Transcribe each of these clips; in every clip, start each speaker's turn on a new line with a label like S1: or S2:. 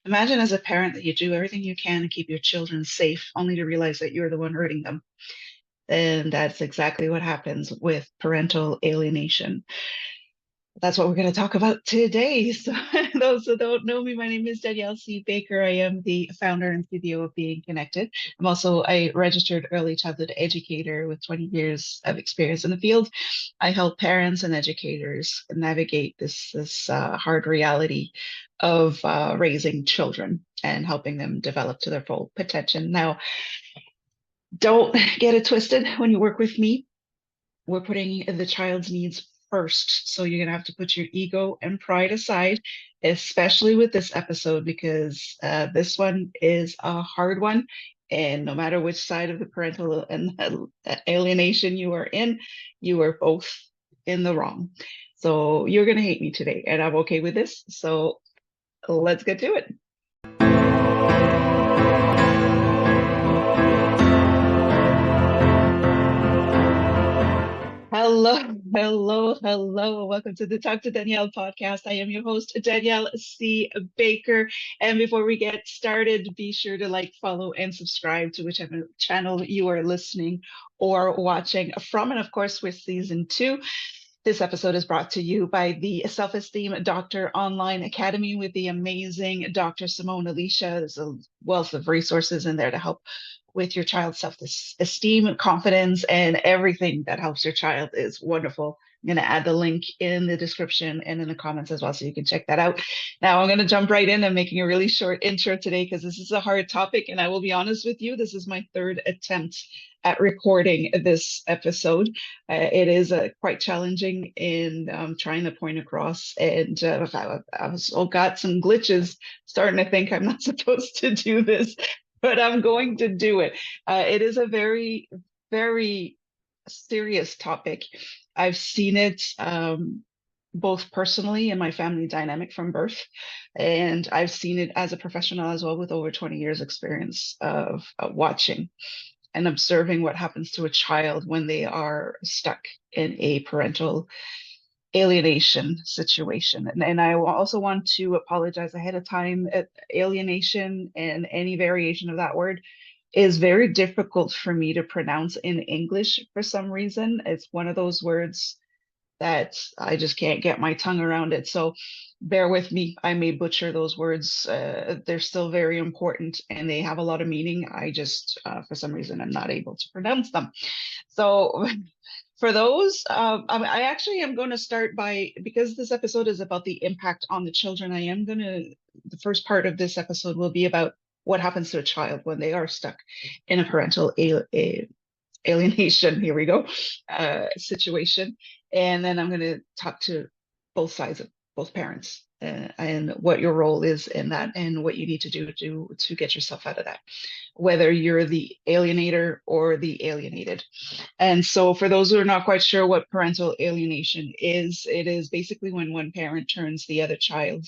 S1: Imagine as a parent that you do everything you can to keep your children safe, only to realize that you're the one hurting them. And that's exactly what happens with parental alienation. That's what we're going to talk about today. So, those who don't know me, my name is Danielle C. Baker. I am the founder and CEO of Being Connected. I'm also a registered early childhood educator with 20 years of experience in the field. I help parents and educators navigate this hard reality of raising children and helping them develop to their full potential. Now, don't get it twisted when you work with me. We're putting the child's needs first. So you're going to have to put your ego and pride aside, especially with this episode, because this one is a hard one. And no matter which side of the parental and alienation you are in, you are both in the wrong. So you're going to hate me today, and I'm okay with this. So let's get to it. Hello, hello. Welcome to the Talk to Danielle podcast. I am your host, Danielle C. Baker. And before we get started, be sure to like, follow, and subscribe to whichever channel you are listening or watching from. And of course, with season two, this episode is brought to you by the Self Esteem Doctor Online Academy with the amazing Dr. Simone Alicia. There's a wealth of resources in there to help with your child's self-esteem, confidence, and everything that helps your child is wonderful. I'm going to add the link in the description and in the comments as well, so you can check that out. Now, I'm going to jump right in and making a really short intro today because this is a hard topic. And I will be honest with you, this is my third attempt at recording this episode. It is quite challenging in trying to point across, and I've also got some glitches starting to think I'm not supposed to do this, but I'm going to do it. It is a very, very serious topic. I've seen it both personally in my family dynamic from birth, and I've seen it as a professional as well with over 20 years experience of watching and observing what happens to a child when they are stuck in a parental alienation situation. And I also want to apologize ahead of time. Alienation and any variation of that word is very difficult for me to pronounce in English for some reason. It's one of those words that I just can't get my tongue around it. So bear with me. I may butcher those words. They're still very important and they have a lot of meaning. I just, for some reason, I'm not able to pronounce them. So for those, I actually am going to start by, because this episode is about the impact on the children, the first part of this episode will be about what happens to a child when they are stuck in a parental alienation, here we go, situation. And then I'm going to talk to both sides of both parents and what your role is in that and what you need to do to get yourself out of that, whether you're the alienator or the alienated. And so for those who are not quite sure what parental alienation is, it is basically when one parent turns the other child,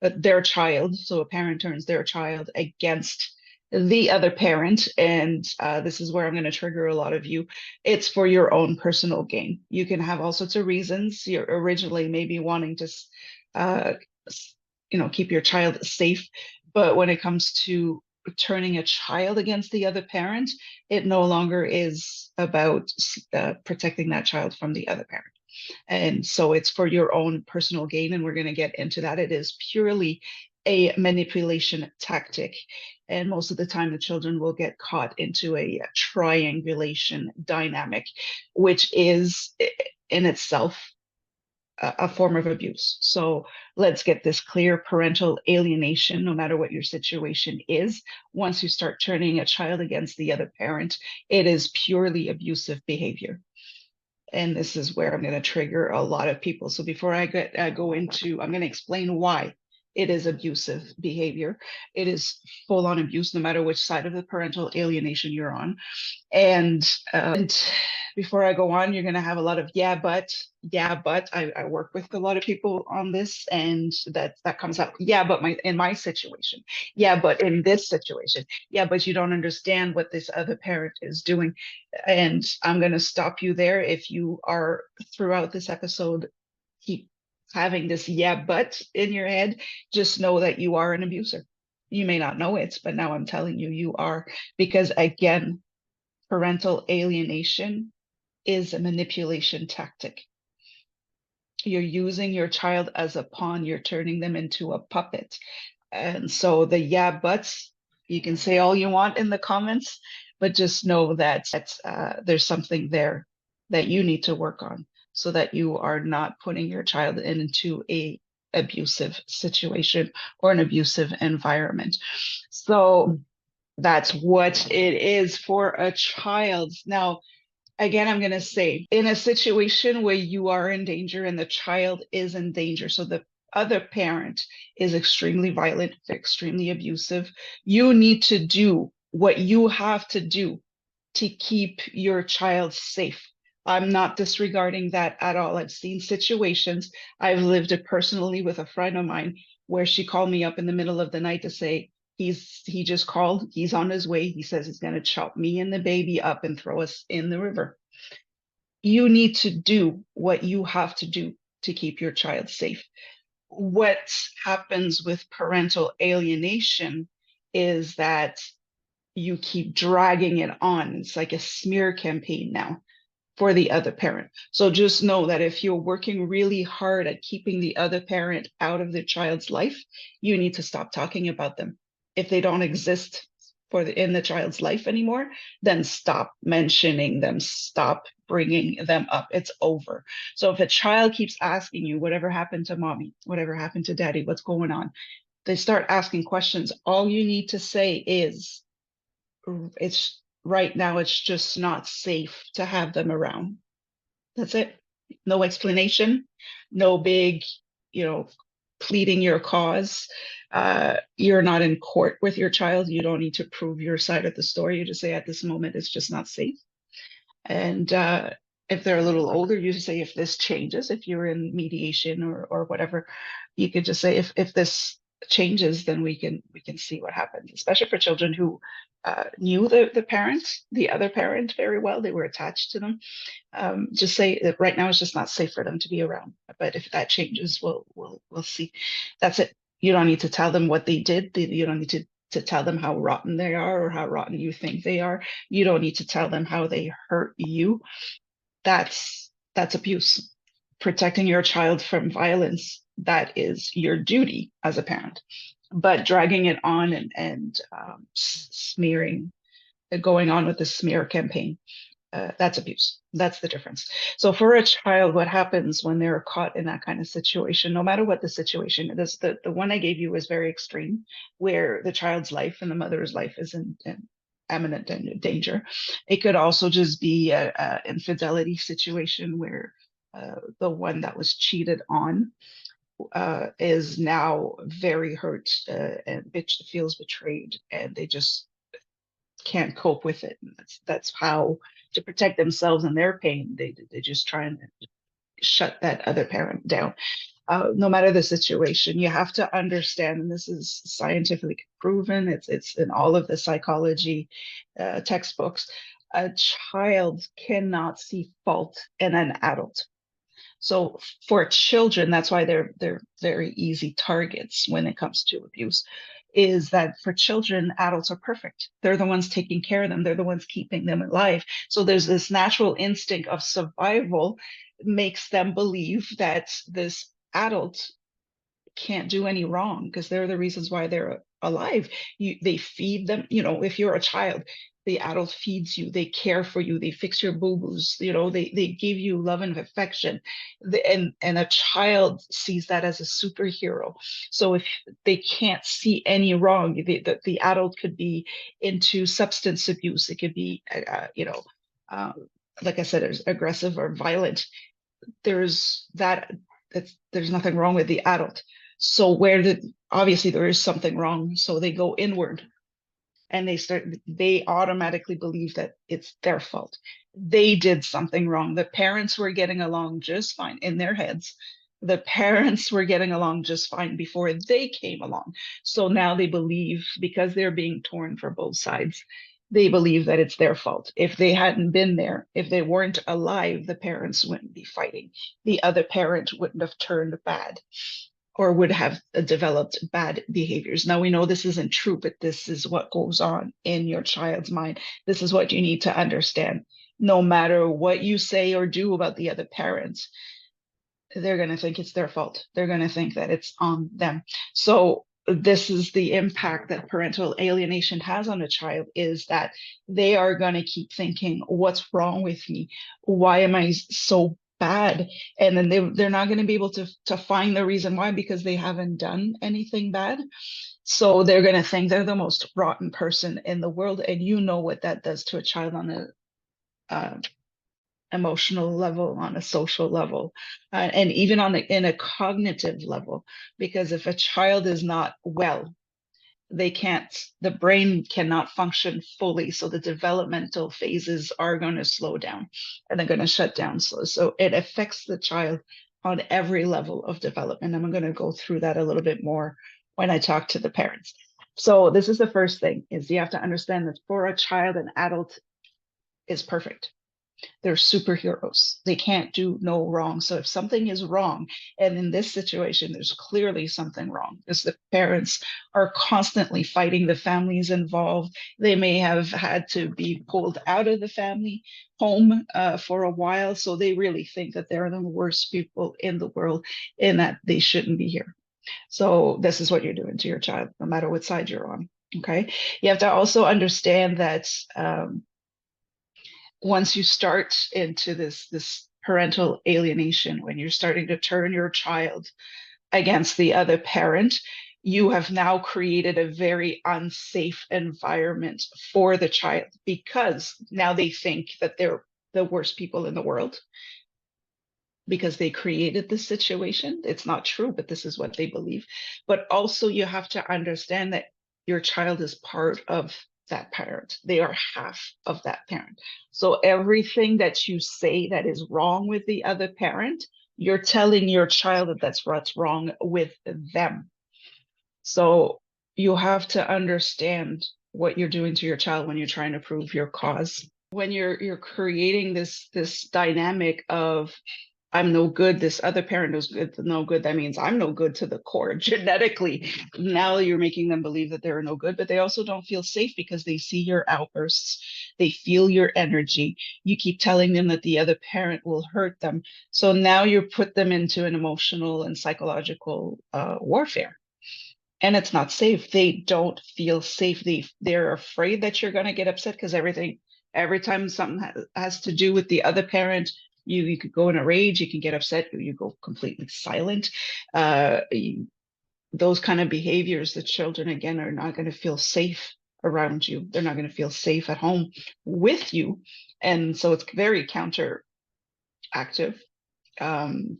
S1: their child, so a parent turns their child against the other parent. And this is where I'm going to trigger a lot of you. It's for your own personal gain. You can have all sorts of reasons. You're originally maybe wanting to, uh, keep your child safe. But when it comes to turning a child against the other parent, it no longer is about protecting that child from the other parent. And so it's for your own personal gain. And we're going to get into that. It is purely a manipulation tactic. And most of the time, the children will get caught into a triangulation dynamic, which is in itself a form of abuse. So let's get this clear. Parental alienation, no matter what your situation is, once you start turning a child against the other parent, it is purely abusive behavior. And this is where I'm going to trigger a lot of people. So before I go into, I'm going to explain why it is abusive behavior. It is full on abuse, no matter which side of the parental alienation you're on. And before I go on, you're going to have a lot of yeah, but I work with a lot of people on this, and that comes out. Yeah, but in my situation, yeah, but in this situation, yeah, but you don't understand what this other parent is doing. And I'm going to stop you there. If you are throughout this episode, keep having this yeah, but in your head, just know that you are an abuser. You may not know it, but now I'm telling you, you are. Because again, parental alienation is a manipulation tactic. You're using your child as a pawn, you're turning them into a puppet. And so the yeah buts, you can say all you want in the comments, but just know that there's something there that you need to work on so that you are not putting your child into a abusive situation or an abusive environment. So that's what it is for a child. Now, again, I'm going to say in a situation where you are in danger and the child is in danger, so the other parent is extremely violent, extremely abusive, you need to do what you have to do to keep your child safe. I'm not disregarding that at all. I've seen situations, I've lived it personally with a friend of mine where she called me up in the middle of the night to say, he just called, he's on his way. He says he's going to chop me and the baby up and throw us in the river. You need to do what you have to do to keep your child safe. What happens with parental alienation is that you keep dragging it on. It's like a smear campaign now for the other parent. So just know that if you're working really hard at keeping the other parent out of the child's life, you need to stop talking about them. If they don't exist in the child's life anymore, then stop mentioning them, stop bringing them up. It's over. So if a child keeps asking you, whatever happened to mommy, whatever happened to daddy, what's going on, they start asking questions. All you need to say is, it's right now, it's just not safe to have them around. That's it. No explanation, no big, you know, pleading your cause. You're not in court with your child. You don't need to prove your side of the story. You just say at this moment, it's just not safe. And if they're a little older, you say if this changes, if you're in mediation or whatever, you could just say if this changes, then we can see what happens. Especially for children who knew the parent, the other parent very well, they were attached to them. Just say that right now it's just not safe for them to be around. But if that changes, we'll see. That's it. You don't need to tell them what they did. You don't need to tell them how rotten they are or how rotten you think they are. You don't need to tell them how they hurt you. That's abuse. Protecting your child from violence, that is your duty as a parent. But dragging it on and smearing, going on with the smear campaign, that's abuse. That's the difference. So for a child, what happens when they're caught in that kind of situation, no matter what the situation is, the one I gave you is very extreme, where the child's life and the mother's life is in imminent danger. It could also just be a infidelity situation where the one that was cheated on is now very hurt and bitch feels betrayed, and they just can't cope with it. And that's how to protect themselves and their pain. They just try and shut that other parent down. No matter the situation, you have to understand, and this is scientifically proven. It's in all of the psychology textbooks. A child cannot see fault in an adult. So for children, that's why they're very easy targets when it comes to abuse, is that for children, adults are perfect. They're the ones taking care of them. They're the ones keeping them alive. So there's this natural instinct of survival makes them believe that this adult can't do any wrong because they're the reasons why they're alive. They feed them, if you're a child, the adult feeds you, they care for you, they fix your boo-boos, they give you love and affection. And a child sees that as a superhero. So if they can't see any wrong, the adult could be into substance abuse, it could be uh, like I said, aggressive or violent. There's that there's nothing wrong with the adult. So obviously there is something wrong. So they go inward and they automatically believe that it's their fault. They did something wrong. The parents were getting along just fine in their heads. The parents were getting along just fine before they came along. So now they believe, because they're being torn for both sides, they believe that it's their fault. If they hadn't been there, if they weren't alive, the parents wouldn't be fighting. The other parent wouldn't have turned bad. or would have developed bad behaviors. Now we know this isn't true, but this is what goes on in your child's mind. This is what you need to understand. No matter what you say or do about the other parent, they're going to think it's their fault. They're going to think that it's on them. So this is the impact that parental alienation has on a child, is that they are going to keep thinking, what's wrong with me? Why am I so bad? And then they're not going to be able to find the reason why, because they haven't done anything bad. So they're going to think they're the most rotten person in the world. And you know what that does to a child on a emotional level, on a social level, and even in a cognitive level. Because if a child is not well, the brain cannot function fully. So the developmental phases are going to slow down and they're going to shut down. So it affects the child on every level of development. I'm going to go through that a little bit more when I talk to the parents. So this is the first thing, is you have to understand that for a child, an adult is perfect. They're superheroes. They can't do no wrong. So if something is wrong, and in this situation, there's clearly something wrong, because the parents are constantly fighting, the families involved. They may have had to be pulled out of the family home for a while. So they really think that they're the worst people in the world and that they shouldn't be here. So this is what you're doing to your child, no matter what side you're on. Okay. You have to also understand that once you start into this parental alienation, when you're starting to turn your child against the other parent, you have now created a very unsafe environment for the child, because now they think that they're the worst people in the world because they created this situation. It's not true, but this is what they believe. But also, you have to understand that your child is part of that parent. They are half of that parent. So everything that you say that is wrong with the other parent, you're telling your child that that's what's wrong with them. So you have to understand what you're doing to your child when you're trying to prove your cause. When you're creating this dynamic of, I'm no good, this other parent is good, no good, that means I'm no good to the core genetically. Now you're making them believe that they're no good, but they also don't feel safe because they see your outbursts, they feel your energy. You keep telling them that the other parent will hurt them. So now you put them into an emotional and psychological warfare. And it's not safe. They don't feel safe. They're afraid that you're going to get upset, because every time something has to do with the other parent, you could go in a rage, you can get upset, you go completely silent. Uh, those kind of behaviors, the children again are not going to feel safe around you. They're not going to feel safe at home with you, and so it's very counteractive. Um,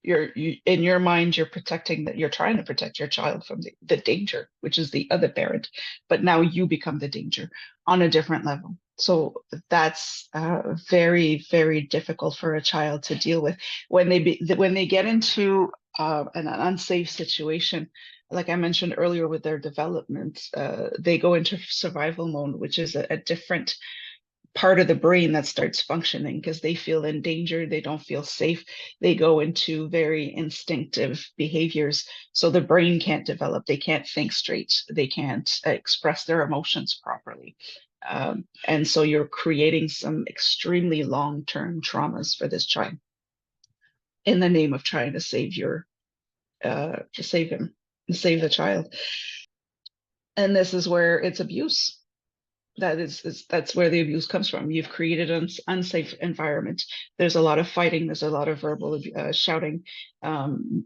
S1: you in your mind, you're protecting that, you're trying to protect your child from the danger, which is the other parent, but now you become the danger on a different level. So that's very, very difficult for a child to deal with when when they get into an unsafe situation. Like I mentioned earlier, with their development, they go into survival mode, which is a different part of the brain that starts functioning, because they feel in danger, they don't feel safe. They go into very instinctive behaviors. So the brain can't develop, they can't think straight, they can't express their emotions properly. And so you're creating some extremely long-term traumas for this child in the name of trying to to save him, to save the child. And this is where it's abuse. That's where the abuse comes from. You've created an unsafe environment. There's a lot of fighting. There's a lot of verbal shouting. Um,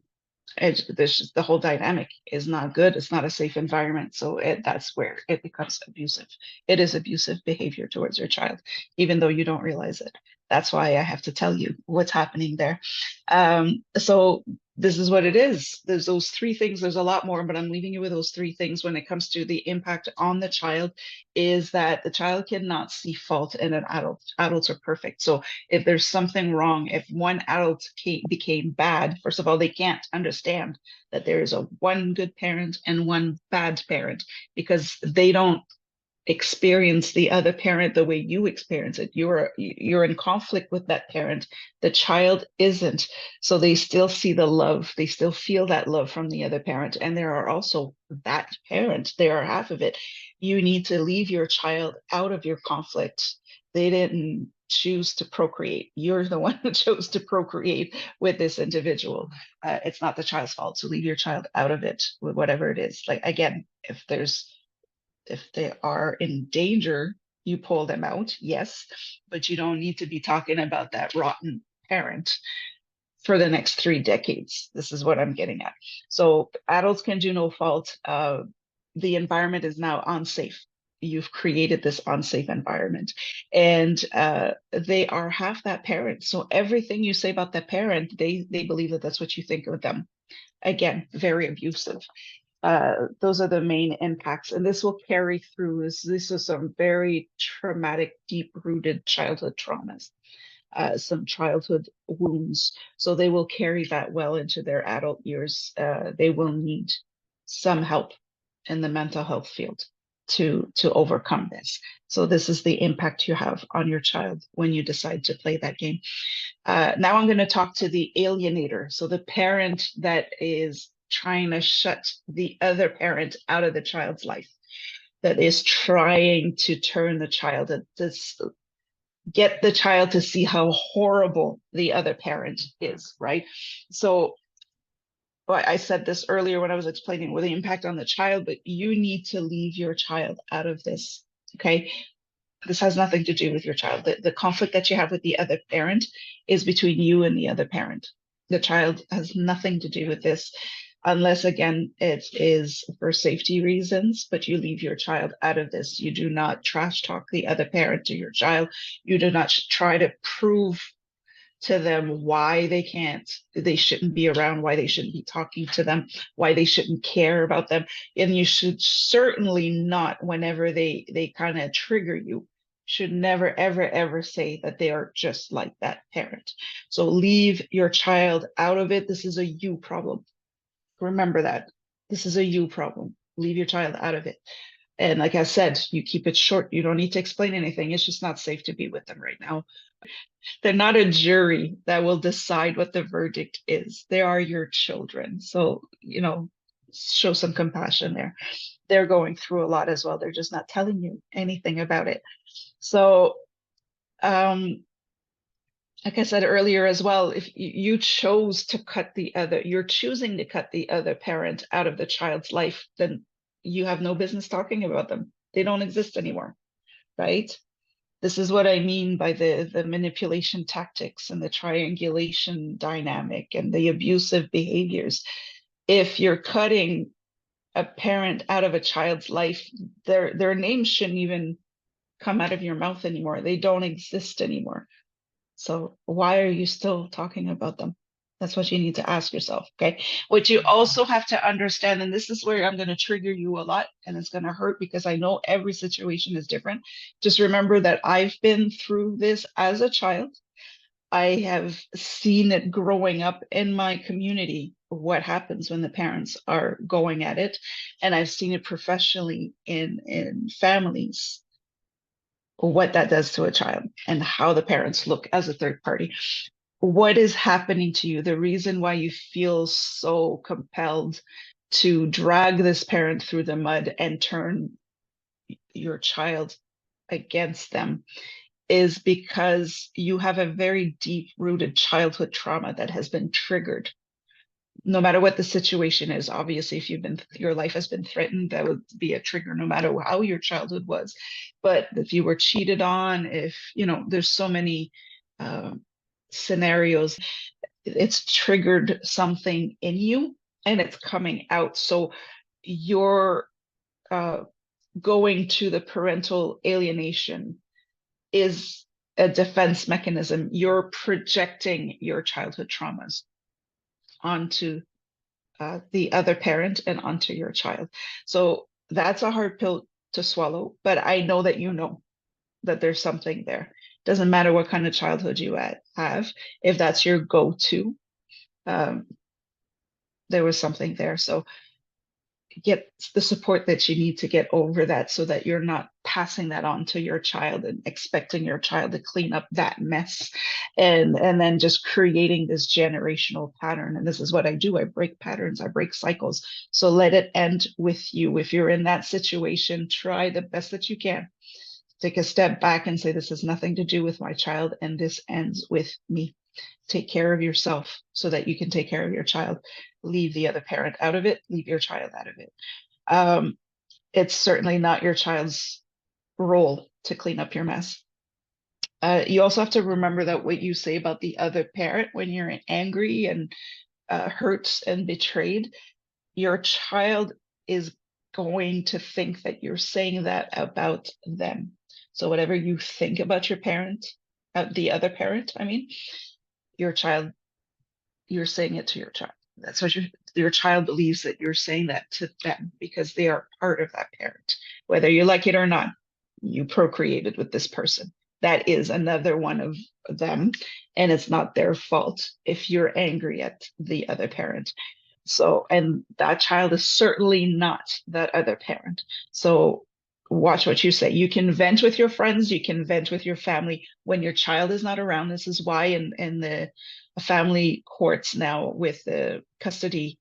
S1: the whole dynamic is not good. It's not a safe environment. So that's where it becomes abusive. It is abusive behavior towards your child, even though you don't realize it. That's why I have to tell you what's happening there. So this is what it is. There's those three things. There's a lot more, but I'm leaving you with those three things when it comes to the impact on the child, is that the child cannot see fault in an adult. Adults are perfect. So if there's something wrong, if one adult became bad, first of all, they can't understand that there is a one good parent and one bad parent, because they don't experience the other parent the way you experience it. You're in conflict with that parent. The child isn't. So they still see the love. They still feel that love from the other parent. And there are also that parent. They are half of it. You need to leave your child out of your conflict. They didn't choose to procreate. You're the one who chose to procreate with this individual. It's not the child's fault. So leave your child out of it with whatever it is. Like again, if they are in danger, you pull them out, yes, but you don't need to be talking about that rotten parent for the next 3 decades. This is what I'm getting at. So adults can do no fault. The environment is now unsafe. You've created this unsafe environment, and they are half that parent. So everything you say about that parent, they believe that that's what you think of them. Again, very abusive. Those are the main impacts, and this will carry through. This is some very traumatic, deep-rooted childhood traumas, some childhood wounds. So they will carry that well into their adult years. They will need some help in the mental health field to overcome this. So this is the impact you have on your child when you decide to play that game. Now I'm going to talk to the alienator. So the parent that is trying to shut the other parent out of the child's life, that is trying to turn the child, to get the child to see how horrible the other parent is, right? So well, I said this earlier when I was explaining with the impact on the child, but you need to leave your child out of this, okay? This has nothing to do with your child. The conflict that you have with the other parent is between you and the other parent. The child has nothing to do with this, unless, again, it is for safety reasons, but you leave your child out of this. You do not trash talk the other parent to your child. You do not try to prove to them why they shouldn't be around, why they shouldn't be talking to them, why they shouldn't care about them. And you should certainly not, whenever they kind of trigger you, should never, ever, ever say that they are just like that parent. So leave your child out of it. This is a you problem. Remember that. This is a you problem. Leave your child out of it. And like I said, you keep it short. You don't need to explain anything. It's just not safe to be with them right now. They're not a jury that will decide what the verdict is. They are your children. So, show some compassion there. They're going through a lot as well. They're just not telling you anything about it. So, like I said earlier as well, if you chose to you're choosing to cut the other parent out of the child's life, then you have no business talking about them. They don't exist anymore, right? This is what I mean by the manipulation tactics and the triangulation dynamic and the abusive behaviors. If you're cutting a parent out of a child's life, their names shouldn't even come out of your mouth anymore. They don't exist anymore. So why are you still talking about them? That's what you need to ask yourself. Okay. What you also have to understand, and this is where I'm going to trigger you a lot, and it's going to hurt because I know every situation is different. Just remember that I've been through this as a child. I have seen it growing up in my community, what happens when the parents are going at it. And I've seen it professionally in families, what that does to a child and how the parents look as a third party. What is happening to you? The reason why you feel so compelled to drag this parent through the mud and turn your child against them is because you have a very deep rooted childhood trauma that has been triggered. No matter what the situation is, obviously, if your life has been threatened, that would be a trigger no matter how your childhood was. But if you were cheated on, there's so many scenarios, it's triggered something in you and it's coming out. So you're going to the parental alienation is a defense mechanism. You're projecting your childhood traumas onto the other parent and onto your child. So that's a hard pill to swallow, but I know that that there's something there. Doesn't matter what kind of childhood you have, if that's your go-to, there was something there. So get the support that you need to get over that, so that you're not passing that on to your child and expecting your child to clean up that mess, and then just creating this generational pattern. And this is what I do. I break patterns, I break cycles. So let it end with you. If you're in that situation, try the best that you can. Take a step back and say, this has nothing to do with my child, and this ends with me. Take care of yourself so that you can take care of your child. Leave the other parent out of it, leave your child out of it. It's certainly not your child's role to clean up your mess. You also have to remember that what you say about the other parent when you're angry and hurt and betrayed, your child is going to think that you're saying that about them. So whatever you think about your parent, the other parent, I mean, your child, you're saying it to your child. That's what your child believes, that you're saying that to them because they are part of that parent. Whether you like it or not, you procreated with this person. That is another one of them, and it's not their fault if you're angry at the other parent. So, and that child is certainly not that other parent. So watch what you say. You can vent with your friends, you can vent with your family when your child is not around. This is why in the family courts now, with the custody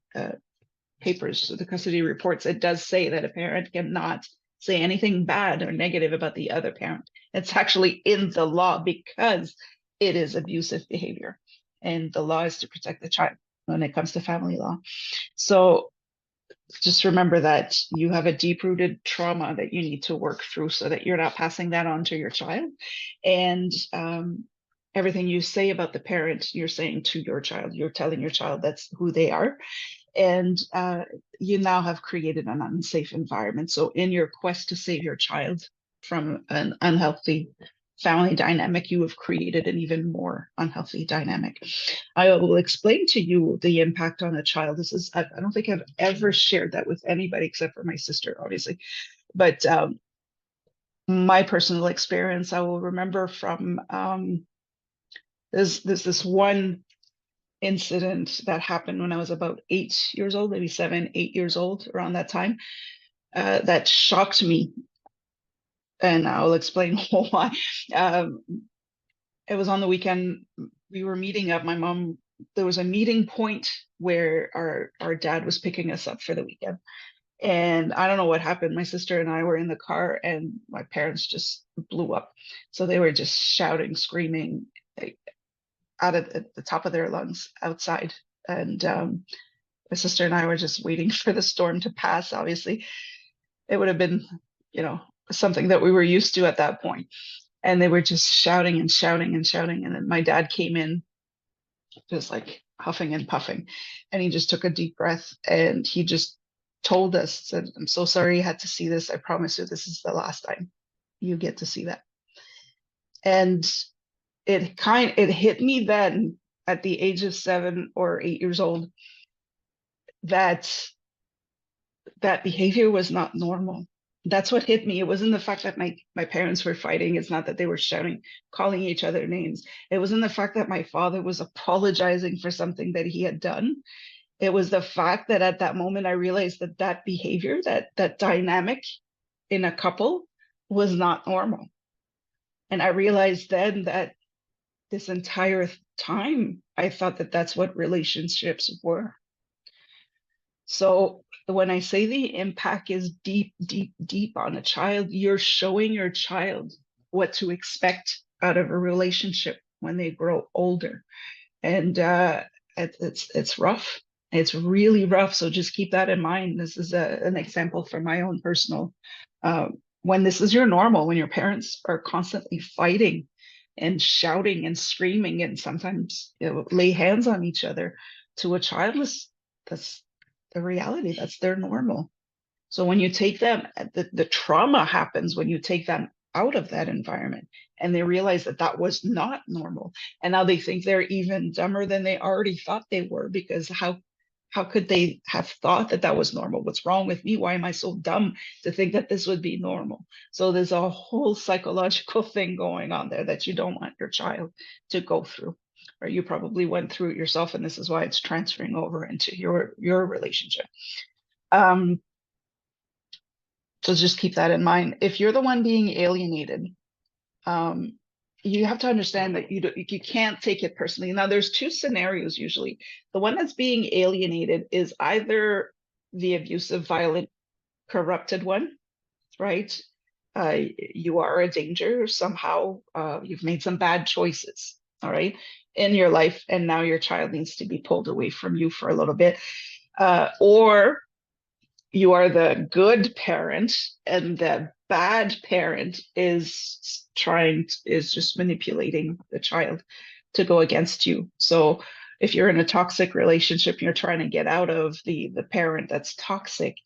S1: papers, so the custody reports, it does say that a parent cannot say anything bad or negative about the other parent. It's actually in the law because it is abusive behavior. And the law is to protect the child when it comes to family law. So just remember that you have a deep-rooted trauma that you need to work through so that you're not passing that on to your child. And everything you say about the parent, you're saying to your child. You're telling your child that's who they are. And you now have created an unsafe environment. So in your quest to save your child from an unhealthy family dynamic, you have created an even more unhealthy dynamic. I will explain to you the impact on a child. This is, I don't think I've ever shared that with anybody except for my sister, obviously. But my personal experience, I will remember from there's this one incident that happened when I was about 8 years old, maybe 7, 8 years old, around that time, that shocked me. And I'll explain why. Um, it was on the weekend. We were meeting up. My mom, there was a meeting point where our dad was picking us up for the weekend. And I don't know what happened. My sister and I were in the car, and my parents just blew up. So they were just shouting, screaming, like, out at the top of their lungs outside. And my sister and I were just waiting for the storm to pass. Obviously, it would have been, you know, something that we were used to at that point. And they were just shouting and shouting and shouting. And then my dad came in, just like huffing and puffing. And he just took a deep breath and he just told us, said, I'm so sorry you had to see this. I promise you, this is the last time you get to see that. And it hit me then at the age of 7 or 8 years old that that behavior was not normal. That's what hit me. It wasn't the fact that my parents were fighting. It's not that they were shouting, calling each other names. It wasn't the fact that my father was apologizing for something that he had done. It was the fact that at that moment I realized that that behavior, that dynamic in a couple was not normal. And I realized then that this entire time I thought that that's what relationships were. So when I say the impact is deep, deep, deep on a child, you're showing your child what to expect out of a relationship when they grow older. And it's rough. It's really rough. So just keep that in mind. This is an example from my own personal. When this is your normal, when your parents are constantly fighting and shouting and screaming and sometimes, you know, lay hands on each other, to a child, that's the reality. That's their normal. So when you take them, the trauma happens when you take them out of that environment and they realize that that was not normal. And now they think they're even dumber than they already thought they were, because how could they have thought that that was normal? What's wrong with me? Why am I so dumb to think that this would be normal? So there's a whole psychological thing going on there that you don't want your child to go through, or you probably went through it yourself, and this is why it's transferring over into your relationship. So just keep that in mind. If you're the one being alienated, um, you have to understand that you can't take it personally. Now, there's two scenarios usually. The one that's being alienated is either the abusive, violent, corrupted one, right? You are a danger somehow. You've made some bad choices, all right, in your life, and now your child needs to be pulled away from you for a little bit. Or you are the good parent, and the bad parent is just manipulating the child to go against you. So if you're in a toxic relationship, you're trying to get out of the parent that's toxic,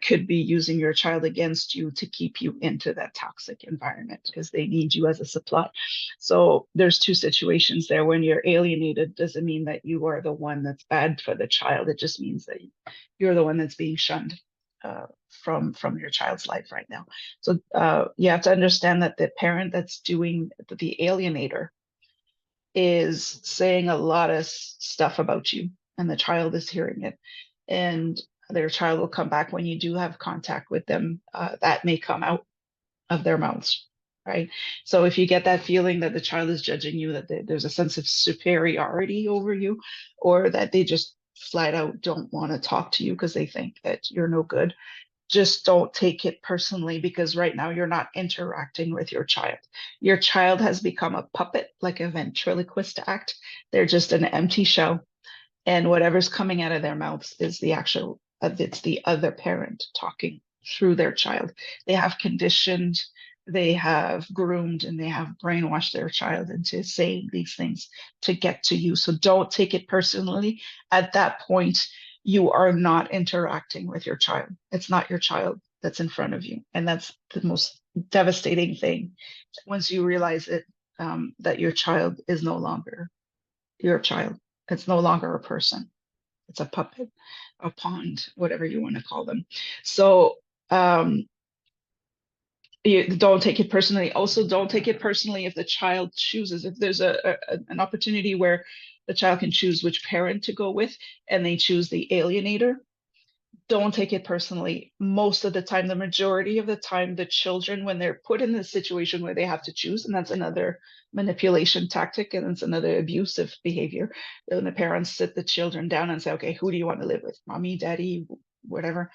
S1: could be using your child against you to keep you into that toxic environment because they need you as a supply. So there's two situations there. When you're alienated, doesn't mean that you are the one that's bad for the child. It just means that you're the one that's being shunned from your child's life right now. So you have to understand that the parent that's doing the alienator is saying a lot of stuff about you, and the child is hearing it. And their child will come back when you do have contact with them. That may come out of their mouths, right? So if you get that feeling that the child is judging you, that there's a sense of superiority over you, or that they just flat out don't want to talk to you because they think that you're no good, just don't take it personally, because right now you're not interacting with your child. Your child has become a puppet, like a ventriloquist act. They're just an empty shell, and whatever's coming out of their mouths is the actual, it's the other parent talking through their child. They have conditioned, they have groomed, and they have brainwashed their child into saying these things to get to you. So don't take it personally. At that point, you are not interacting with your child. It's not your child that's in front of you. And that's the most devastating thing once you realize it, that your child is no longer your child. It's no longer a person. It's a puppet, a pond, whatever you want to call them. So you don't take it personally. Also, don't take it personally if the child chooses. If there's an opportunity where the child can choose which parent to go with, and they choose the alienator, don't take it personally. Most of the time, the majority of the time, the children, when they're put in this situation where they have to choose, and that's another manipulation tactic, and it's another abusive behavior. When the parents sit the children down and say, okay, who do you want to live with? Mommy, daddy, whatever.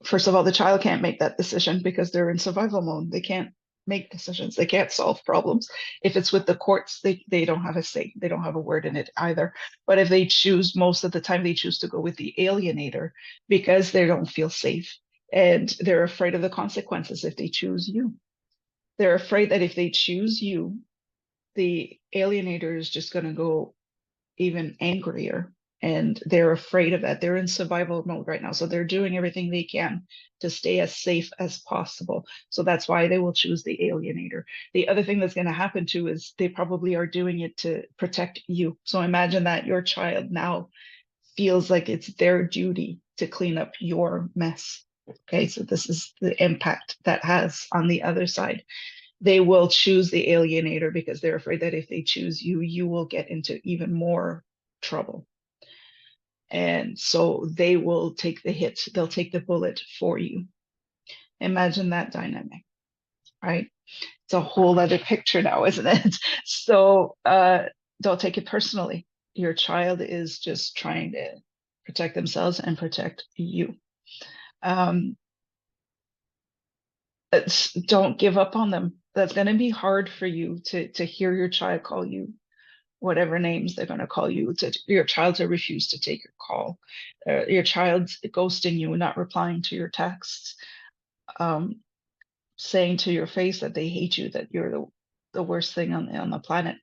S1: First of all, the child can't make that decision because they're in survival mode. They can't make decisions. They can't solve problems. If it's with the courts, they don't have a say. They don't have a word in it either. But if they choose, most of the time they choose to go with the alienator because they don't feel safe, and they're afraid of the consequences if they choose you. They're afraid that if they choose you, the alienator is just going to go even angrier, and they're afraid of that. They're in survival mode right now, so they're doing everything they can to stay as safe as possible. So that's why they will choose the alienator. The other thing that's going to happen too is they probably are doing it to protect you. So imagine that your child now feels like it's their duty to clean up your mess. Okay, so this is the impact that has on the other side. They will choose the alienator because they're afraid that if they choose you, you will get into even more trouble. And so they will take the hit, they'll take the bullet for you. Imagine that dynamic, right? It's a whole other picture now, isn't it? So don't take it personally. Your child is just trying to protect themselves and protect you. Um, don't give up on them. That's going to be hard for you to hear your child call you whatever names they're going to call you, to your child to refuse to take your call, your child's ghosting you, not replying to your texts, um, saying to your face that they hate you, that you're the worst thing on the planet.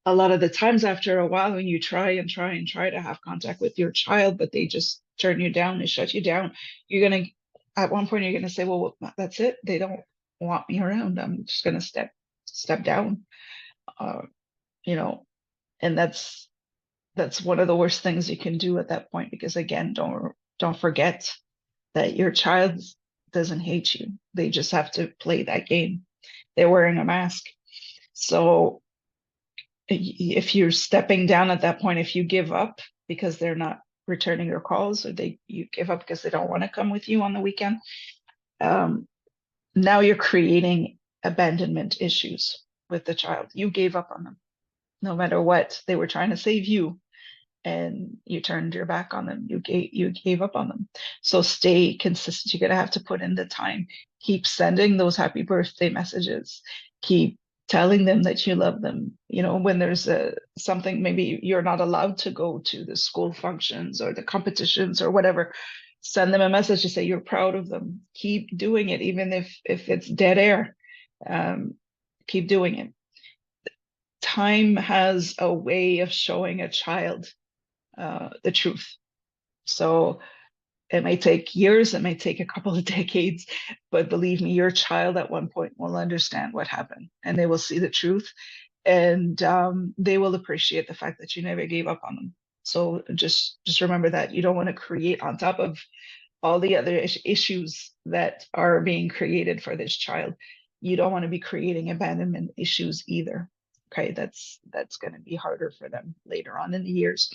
S1: A lot of the times after a while, when you try and try and try to have contact with your child, but they just turn you down, they shut you down, you're going to, at one point, you're going to say, well, that's it. They don't want me around. I'm just going to step down, uh, you know, and that's one of the worst things you can do at that point, because again, don't forget that your child doesn't hate you. They just have to play that game. They're wearing a mask. So if you're stepping down at that point, if you give up because they're not returning your calls, or you give up because they don't want to come with you on the weekend. Um, Now you're creating abandonment issues with the child. You gave up on them. No matter what, they were trying to save you, and you turned your back on them. You gave up on them. So stay consistent. You're gonna have to put in the time. Keep sending those happy birthday messages. Keep telling them that you love them. When there's something, maybe you're not allowed to go to the school functions or the competitions or whatever. Send them a message to say you're proud of them. Keep doing it, even if it's dead air. Um, keep doing it. Time has a way of showing a child the truth. So it may take years, it may take a couple of decades, but believe me, your child at one point will understand what happened, and they will see the truth, and they will appreciate the fact that you never gave up on them. So just remember that you don't want to create on top of all the other issues that are being created for this child. You don't want to be creating abandonment issues either. Okay, that's going to be harder for them later on in the years.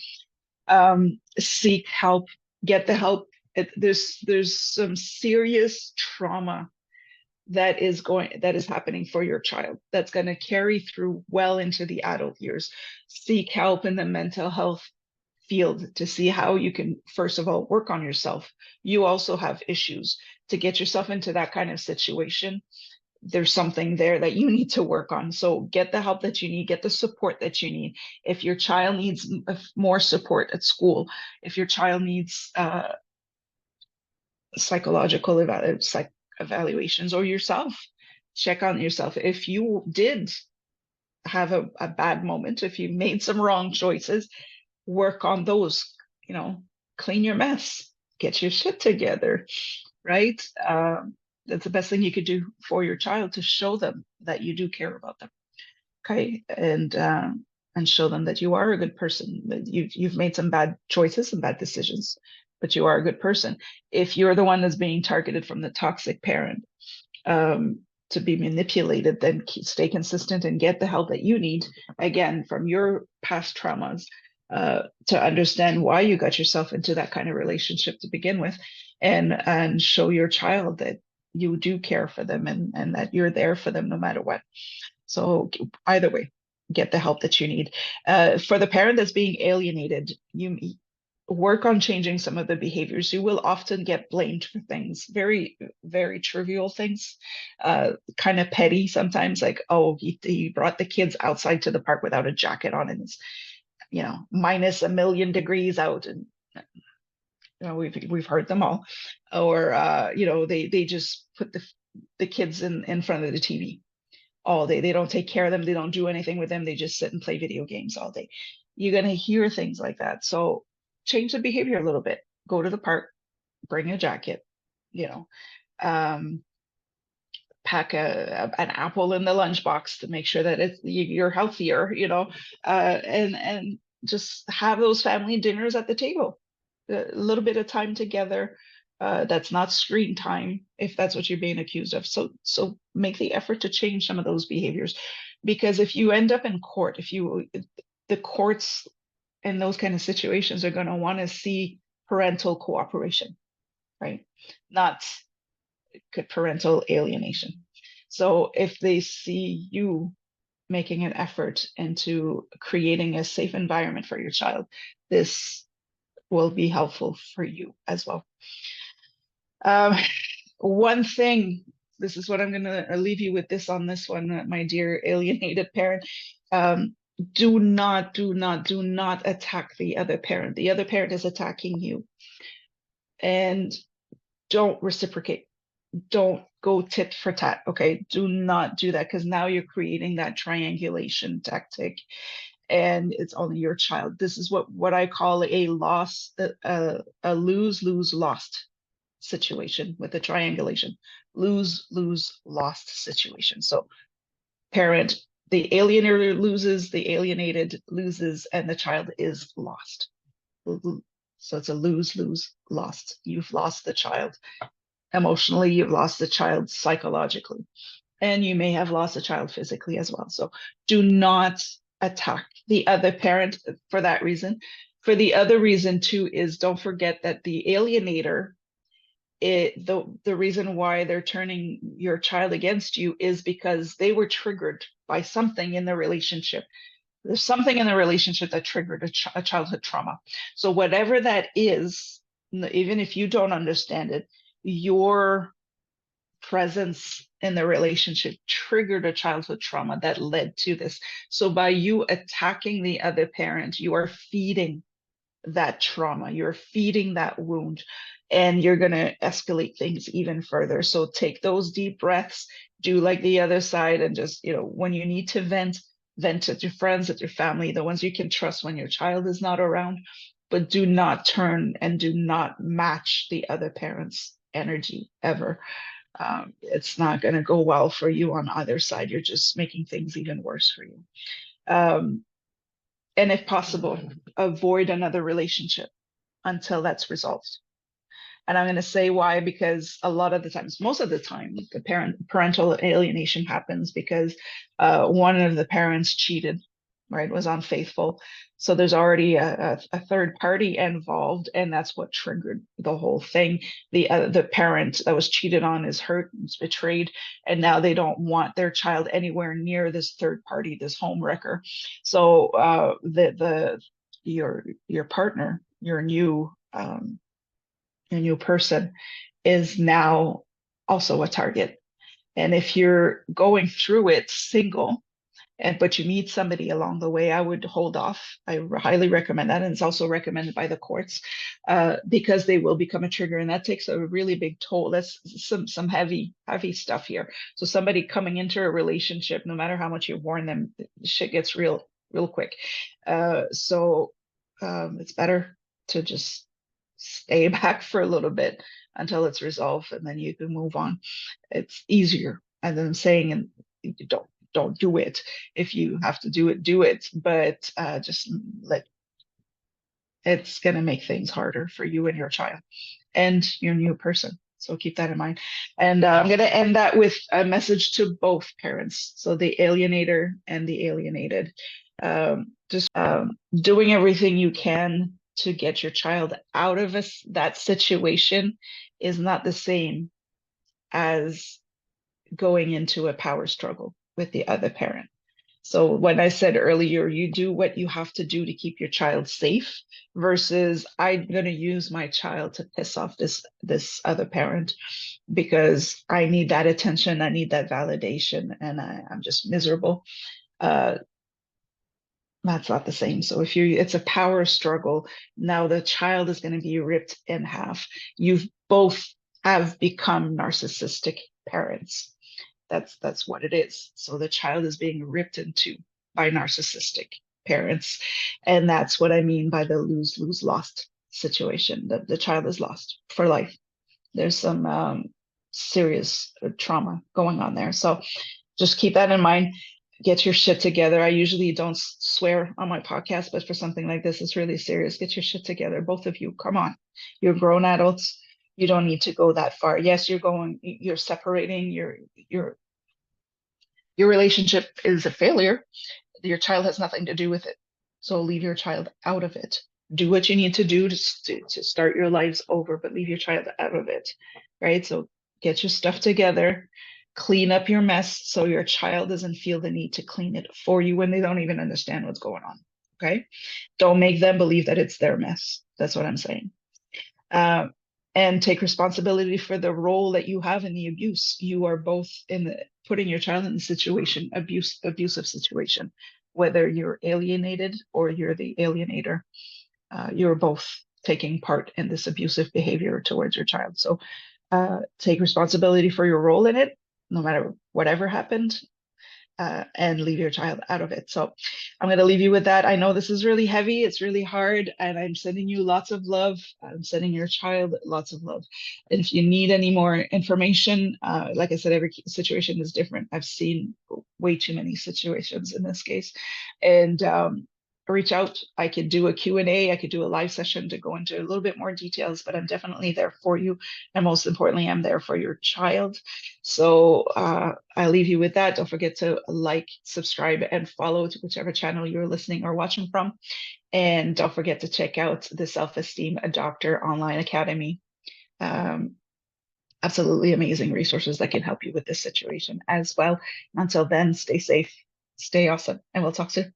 S1: Seek help, get the help. There's some serious trauma that is happening for your child that's going to carry through well into the adult years. Seek help in the mental health field to see how you can, first of all, work on yourself. You also have issues. To get yourself into that kind of situation, there's something there that you need to work on. So get the help that you need, get the support that you need. If your child needs more support at school, if your child needs psychological evaluations, or yourself, check on yourself. If you did have a bad moment, if you made some wrong choices, work on those, clean your mess, get your shit together, right? That's the best thing you could do for your child, to show them that you do care about them. Okay. And show them that you are a good person, that you've made some bad choices, some bad decisions, but you are a good person. If you're the one that's being targeted from the toxic parent, to be manipulated, then stay consistent and get the help that you need, again, from your past traumas, to understand why you got yourself into that kind of relationship to begin with, and show your child that you do care for them, and that you're there for them no matter what. So either way, get the help that you need. For the parent that's being alienated, you work on changing some of the behaviors. You will often get blamed for things, very, very trivial things, kind of petty sometimes, like, oh, he brought the kids outside to the park without a jacket on, and it's, minus a million degrees out, and we've heard them all. Or they just put the kids in front of the TV all day. They don't take care of them. They don't do anything with them. They just sit and play video games all day. You're going to hear things like that. So change the behavior a little bit. Go to the park, bring a jacket, um, pack an apple in the lunchbox to make sure that you're healthier, and just have those family dinners at the table. A little bit of time together. That's not screen time, if that's what you're being accused of. So make the effort to change some of those behaviors, because if you end up in court, the courts in those kind of situations are going to want to see parental cooperation, right? Not parental alienation. So if they see you making an effort into creating a safe environment for your child, this will be helpful for you as well. Um, One thing, this is what I'm going to leave you with this on this one, my dear alienated parent. Do not attack the other parent. The other parent is attacking you. And don't reciprocate. Don't go tit for tat. Okay. Do not do that, because now you're creating that triangulation tactic, and it's only your child. This is what I call a lose lost situation with the triangulation. Lose lost situation. So parent, the alienator loses, the alienated loses, and the child is lost. So it's a lose lost. You've lost the child emotionally, you've lost the child psychologically, and you may have lost a child physically as well. So do not attack the other parent for that reason. for the other reason too is don't forget that the alienator, the reason why they're turning your child against you is because they were triggered by something in the relationship. There's something in the relationship that triggered a childhood trauma. So whatever that is, even if you don't understand it, your presence in the relationship triggered a childhood trauma that led to this. So by you attacking the other parent, you are feeding that trauma, you're feeding that wound, and you're going to escalate things even further. So take those deep breaths, do like the other side, and just, when you need to vent, vent at your friends, at your family, the ones you can trust when your child is not around, but do not turn and do not match the other parent's energy ever. It's not going to go well for you on either side. You're just making things even worse for you. Um, and if possible, avoid another relationship until that's resolved. And I'm going to say why, because a lot of the times, most of the time, the parental alienation happens because one of the parents cheated, right, was unfaithful. So there's already a third party involved, and that's what triggered the whole thing. The parent that was cheated on is hurt, is betrayed, and now they don't want their child anywhere near this third party, this home wrecker. So your partner, your new person is now also a target. And if you're going through it single, but you meet somebody along the way, I would hold off. I highly recommend that, and it's also recommended by the courts because they will become a trigger, and that takes a really big toll. That's some heavy stuff here. So somebody coming into a relationship, no matter how much you warn them, shit gets real quick. So it's better to just stay back for a little bit until it's resolved, and then you can move on. It's easier. And then saying, and don't do it. If you have to do it, do it. But just it's going to make things harder for you and your child and your new person. So keep that in mind. And I'm going to end that with a message to both parents. So the alienator and the alienated. Just doing everything you can to get your child out of that situation is not the same as going into a power struggle with the other parent. So when I said earlier, you do what you have to do to keep your child safe versus I'm going to use my child to piss off this other parent because I need that attention, I need that validation, and I'm just miserable. That's not the same. So it's a power struggle. Now the child is going to be ripped in half. You've both have become narcissistic parents. That's what it is. So the child is being ripped in two by narcissistic parents. And that's what I mean by the lose lost situation. The child is lost for life. There's some serious trauma going on there. So just keep that in mind. Get your shit together. I usually don't swear on my podcast, but for something like this, it's really serious. Get your shit together. Both of you, come on. You're grown adults. You don't need to go that far. Yes, you're separating, your relationship is a failure. Your child has nothing to do with it. So leave your child out of it. Do what you need to do to start your lives over, but leave your child out of it, right? So get your stuff together, clean up your mess so your child doesn't feel the need to clean it for you when they don't even understand what's going on, okay? Don't make them believe that it's their mess. That's what I'm saying. And take responsibility for the role that you have in the abuse. You are both putting your child in the situation, abusive situation, whether you're alienated or you're the alienator. You're both taking part in this abusive behavior towards your child. So take responsibility for your role in it, no matter whatever happened, and leave your child out of it. So I'm going to leave you with that. I know this is really heavy. It's really hard. And I'm sending you lots of love. I'm sending your child lots of love. And if you need any more information, like I said, every situation is different. I've seen way too many situations in this case. And reach out. I could do a Q&A. I could do a live session to go into a little bit more details, but I'm definitely there for you. And most importantly, I'm there for your child. So I'll leave you with that. Don't forget to like, subscribe, and follow to whichever channel you're listening or watching from. And don't forget to check out the Self-Esteem Doctor Online Academy. Um, Absolutely amazing resources that can help you with this situation as well. Until then, stay safe, stay awesome, and we'll talk soon.